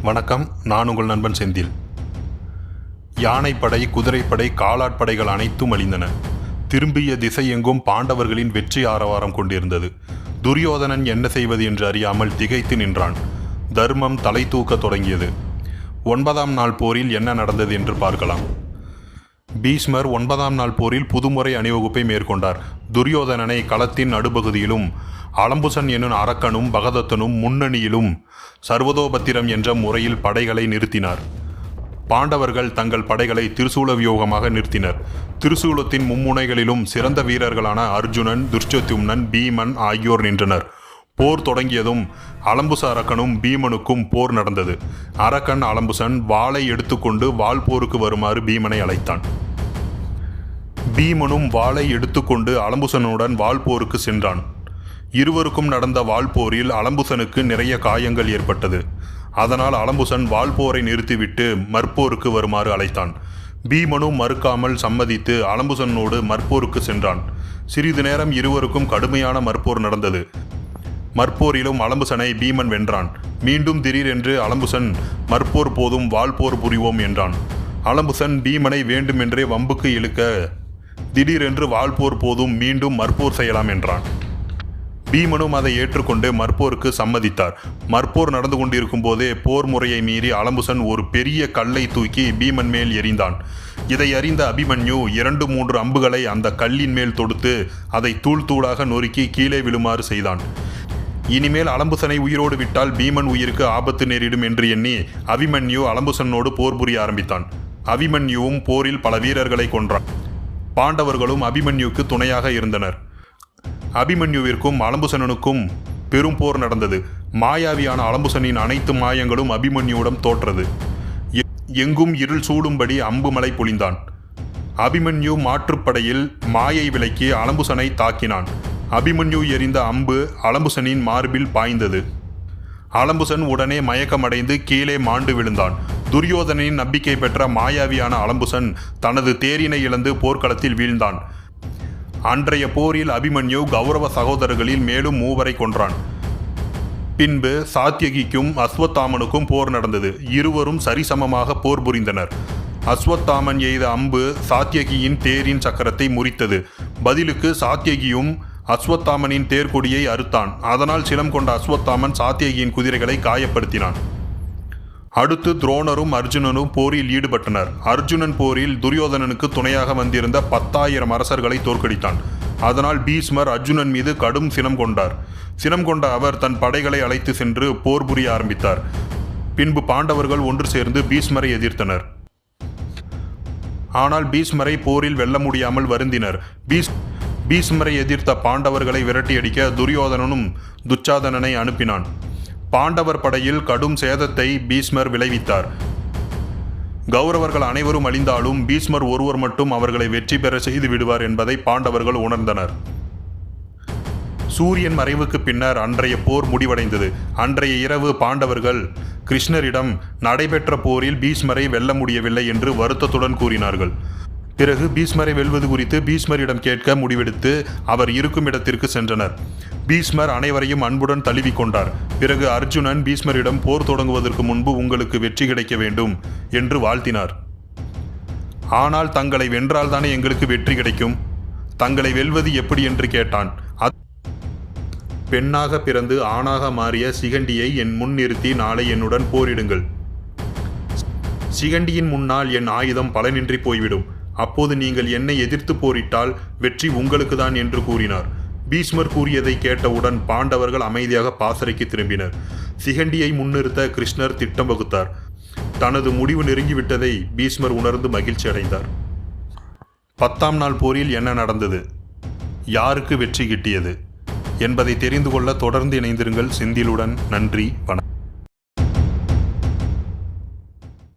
வணக்கம். நான் உங்கள் நண்பன் செந்தில். யானைப்படை, குதிரைப்படை, காலாட்படைகள் அனைத்தும் அழிந்தன. திரும்பிய திசையெங்கும் பாண்டவர்களின் வெற்றி ஆரவாரம் கொண்டிருந்தது. துரியோதனன் என்ன செய்வது என்று அறியாமல் திகைத்து நின்றான். தர்மம் தலை தூக்க தொடங்கியது. 9ஆம் நாள் போரில் என்ன நடந்தது என்று பார்க்கலாம். பீஷ்மர் 9ஆம் நாள் போரில் புதுமுறை அணிவகுப்பை மேற்கொண்டார். துரியோதனனை களத்தின் நடுப்பகுதியிலும், அலம்புசன் என்னும் அரக்கனும் பகதத்தனும் முன்னணியிலும் சர்வதோபத்திரம் என்ற முறையில் படைகளை நிறுத்தினார். பாண்டவர்கள் தங்கள் படைகளை திரிசூல வியூகமாக நிறுத்தினர். திரிசூலத்தின் மும்முனைகளிலும் சிறந்த வீரர்களான அர்ஜுனன், துர்ச்சத்யும்னன், பீமன் ஆகியோர் நின்றனர். போர் தொடங்கியதும் அலம்புச அரக்கனும் பீமனுக்கும் போர் நடந்தது. அரக்கன் அலம்புசன் வாளை எடுத்துக்கொண்டு வாள் போருக்கு வருமாறு பீமனை அழைத்தான். பீமனும் வாளை எடுத்துக்கொண்டு அலம்புசனுடன் வாள் போருக்கு சென்றான். இருவருக்கும் நடந்த வாள்போரில் அலம்புசனுக்கு நிறைய காயங்கள் ஏற்பட்டது. அதனால் அலம்புசன் வாள்போரை நிறுத்திவிட்டு மற்போருக்கு வருமாறு அழைத்தான். பீமனும் மறுக்காமல் சம்மதித்து அலம்புசனோடு மற்போருக்கு சென்றான். சிறிது நேரம் இருவருக்கும் கடுமையான மற்போர் நடந்தது. மற்போரிலும் அலம்புசனை பீமன் வென்றான். மீண்டும் திடீரென்று அலம்புசன் மற்போர் போதும் வாள்போர் புரிவோம் என்றான். அலம்புசன் பீமனை வேண்டுமென்றே வம்புக்கு இழுக்க திடீரென்று வாள்போர் போதும் மீண்டும் மற்போர் செய்யலாம் என்றான். பீமனும் அதை ஏற்றுக்கொண்டு மற்போருக்கு சம்மதித்தார். மற்போர் நடந்து கொண்டிருக்கும் போதே போர் முறையை மீறி அலம்புசன் ஒரு பெரிய கல்லை தூக்கி பீமன் மேல் எறிந்தான். இதை அறிந்த அபிமன்யு 2-3 அம்புகளை அந்த கல்லின் மேல் தொடுத்து அதை தூள் தூளாக நொறுக்கி கீழே விழுமாறு செய்தான். இனிமேல் அலம்புசனை உயிரோடு விட்டால் பீமன் உயிருக்கு ஆபத்து நேரிடும் என்று எண்ணி அபிமன்யு அலம்புசனோடு போர் புரிய ஆரம்பித்தான். அபிமன்யுவும் போரில் பல வீரர்களை கொன்றான். பாண்டவர்களும் அபிமன்யுக்கு துணையாக இருந்தனர். அபிமன்யுவிற்கும் அலம்புசனுக்கும் பெரும் போர் நடந்தது. மாயாவியான அலம்புசனின் அனைத்து மாயங்களும் அபிமன்யுவிடம் தோற்றது. எங்கும் இருள் சூடும்படி அம்பு மலை பொழிந்தான். அபிமன்யு மாற்றுப்படையில் மாயை விலக்கி அலம்புசனை தாக்கினான். அபிமன்யு எறிந்த அம்பு அலம்புசனின் மார்பில் பாய்ந்தது. அலம்புசன் உடனே மயக்கமடைந்து கீழே மாண்டு விழுந்தான். துரியோதனின் நம்பிக்கை பெற்ற மாயாவியான அலம்புசன் தனது தேரினை இழந்து போர்க்களத்தில் வீழ்ந்தான். அன்றைய போரில் அபிமன்யு கௌரவ சகோதரர்களில் மேலும் 3 கொன்றான். பின்பு சாத்யகிக்கும் அஸ்வத்தாமனுக்கும் போர் நடந்தது. இருவரும் சரிசமமாக போர் புரிந்தனர். அஸ்வத்தாமன் எய்த அம்பு சாத்யகியின் தேரின் சக்கரத்தை முறித்தது. பதிலுக்கு சாத்யகியும் அஸ்வத்தாமனின் தேர்கொடியை அறுத்தான். அதனால் சினம் கொண்ட அஸ்வத்தாமன் சாத்யகியின் குதிரைகளை காயப்படுத்தினான். அடுத்து துரோணரும் அர்ஜுனனும் போரில் ஈடுபட்டனர். அர்ஜுனன் போரில் துரியோதனனுக்கு துணையாக வந்திருந்த 10,000 அரசர்களை தோற்கடித்தான். அதனால் பீஷ்மர் அர்ஜுனன் மீது கடும் சினம் கொண்டார். சினம் கொண்ட அவர் தன் படைகளை அழைத்து சென்று போர் புரிய ஆரம்பித்தார். பின்பு பாண்டவர்கள் ஒன்று சேர்ந்து பீஷ்மரை எதிர்த்தனர். ஆனால் பீஷ்மரை போரில் வெல்ல முடியாமல் வருந்தினர். பீஷ்மரை எதிர்த்த பாண்டவர்களை விரட்டியடிக்க துரியோதனனும் துச்சாதனனை அனுப்பினான். பாண்டவர் படையில் கடும் சேதத்தை பீஷ்மர் விளைவித்தார். கௌரவர்கள் அனைவரும் அழிந்தாலும் பீஷ்மர் ஒருவர் மட்டும் அவர்களை வெற்றி பெற செய்து விடுவார் என்பதை பாண்டவர்கள் உணர்ந்தனர். சூரியன் மறைவுக்கு பின்னர் அன்றைய போர் முடிவடைந்தது. அன்றைய இரவு பாண்டவர்கள் கிருஷ்ணரிடம் நடைபெற்ற போரில் பீஷ்மரை வெல்ல முடியவில்லை என்று வருத்தத்துடன் கூறினார்கள். பிறகு பீஷ்மரை வெல்வது குறித்து பீஷ்மரிடம் கேட்க முடிவெடுத்து அவர் இருக்கும் இடத்திற்கு சென்றனர். பீஷ்மர் அனைவரையும் அன்புடன் தழுவிக்கொண்டார். பிறகு அர்ஜுனன் பீஷ்மரிடம் போர் தொடங்குவதற்கு முன்பு உங்களுக்கு வெற்றி கிடைக்க வேண்டும் என்று வாழ்த்தினார். ஆனால் தங்களை வென்றால்தானே எங்களுக்கு வெற்றி கிடைக்கும், தங்களை வெல்வது எப்படி என்று கேட்டான். பெண்ணாக பிறந்து ஆணாக மாறிய சிகண்டியை என் முன் நிறுத்தி நாளை என்னுடன் போரிடுங்கள். சிகண்டியின் முன்னால் என் ஆயுதம் பலனின்றி போய்விடும். அப்போது நீங்கள் என்னை எதிர்த்து போரிட்டால் வெற்றி உங்களுக்கு தான் என்று கூறினார். பீஷ்மர் கூறியதை கேட்டவுடன் பாண்டவர்கள் அமைதியாக பாசறைக்கு திரும்பினர். சிகண்டியை முன்னிறுத்த கிருஷ்ணர் திட்டம் வகுத்தார். தனது முடிவு நெருங்கிவிட்டதை பீஷ்மர் உணர்ந்து மகிழ்ச்சி அடைந்தார். 10ஆம் நாள் போரில் என்ன நடந்தது, யாருக்கு வெற்றி கிட்டியது என்பதை தெரிந்து கொள்ள தொடர்ந்து இணைந்திருங்கள் செந்திலுடன். நன்றி, வணக்கம்.